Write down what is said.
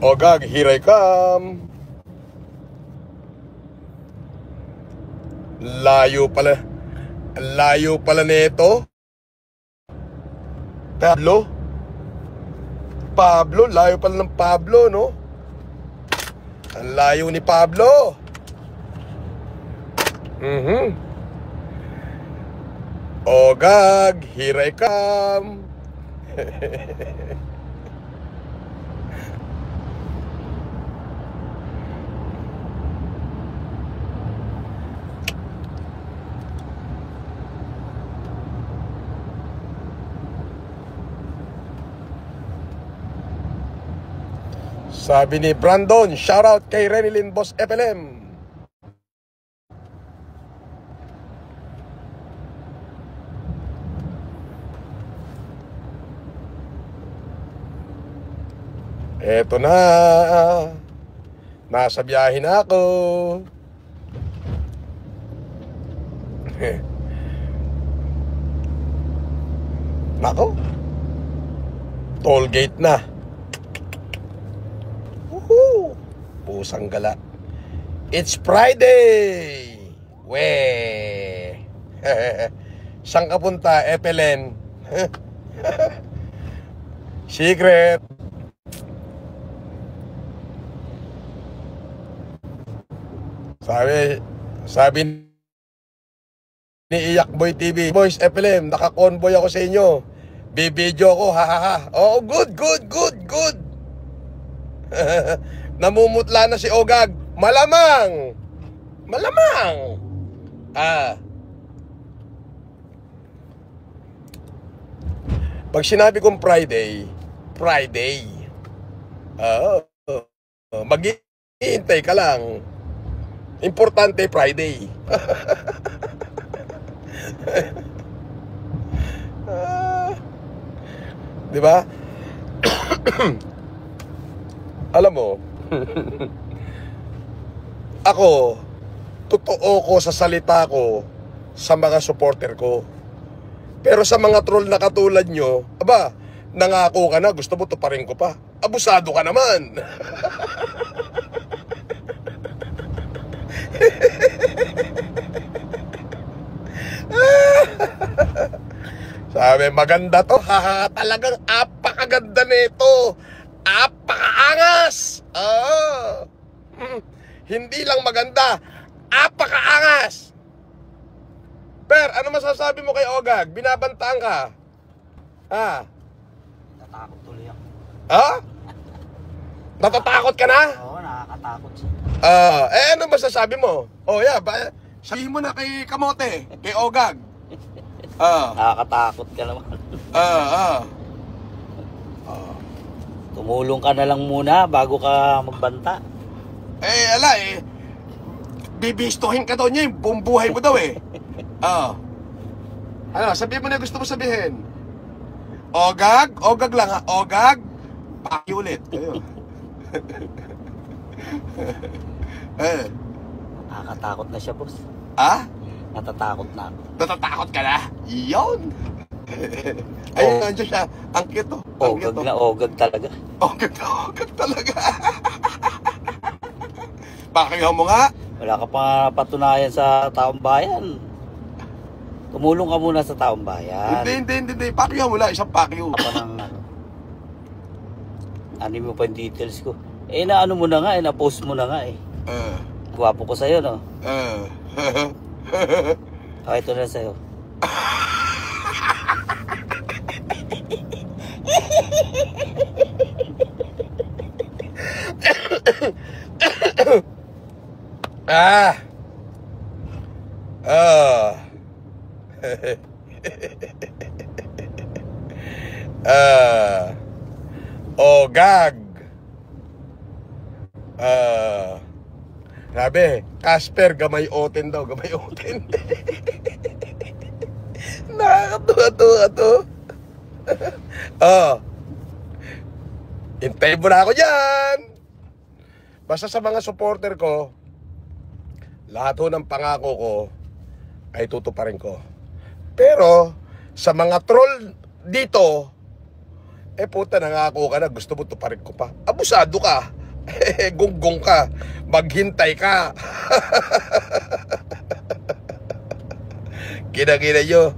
Oh gag, here I come. Layo pala. Layo pala nito. Pablo, layo pala ng Pablo, no? Ang layo ni Pablo. Oh gag, here I come. Sabi ni Brandon, shoutout kay Renilyn Boss FLM. Eto na. Nasa biyahe na ako. Nako. Toll gate na. Woohoo! Pusang gala. It's Friday! Weh! Saan ka punta, Epelen? Secret! Sabi ni Iyak Boy TV, Boys FLM, naka-convoy ako sa inyo. Bibidyo ko, hahaha. Oh, good. Namumutla na si Ogag. Malamang. Pag sinabi kong Friday. Maghihintay ka lang. Importante Friday. Di ba? Alam mo, ako, totoo ko sa salita ko sa mga supporter ko. Pero sa mga troll na katulad nyo, aba, nangako ka na, gusto mo tuparin ko pa. Abusado ka naman. Sabi, maganda to. Talagang apakaganda nito. Apakaangas. Hindi lang maganda, apakaangas. Per, ano masasabi mo kay Ogag? Binabantaan ka? Natatakot tuloy ako. Natatakot ka na? Oo, nakakatakot siya. Ano masasabi mo? Sabihin mo na kay Kamote, kay Ogag. Nakakatakot ka naman. Tumulong ka na lang muna bago ka magbanta. Bibistuhin ka daw niya yung buong buhay mo daw eh. Sabihin mo na gusto mo sabihin. Ogag lang ha. Ogag, pakiulit. Nakakatakot na siya, boss. Natatakot na ako. Natatakot ka na? Iyon. Ayun, nandiyan siya. Ang cute to. Ogag na ogag talaga. Ogag na ogag talaga. Pakiyaw mo nga. Wala ka pa patunayan sa taong bayan. Tumulong ka muna sa taong bayan. Hindi. Pakiyaw mo lang. Isang pakiyaw. Ano mo pa yung details ko? Naano mo na nga, na-post mo na nga eh. Gwapo ko sa'yo, no? Ito na sa'yo. Ogag. Sabi, Casper, gamay oten daw, gamay oten. Nakakatuwa to. Hintayin mo na ako dyan. Basta sa mga supporter ko, lahat ho ng pangako ko ay tutuparin ko. Pero sa mga troll dito Eh puta, nangako ka na, gusto mo tuparin ko pa. Abusado ka. Gunggong ka. Maghintay ka. Kina-kina nyo.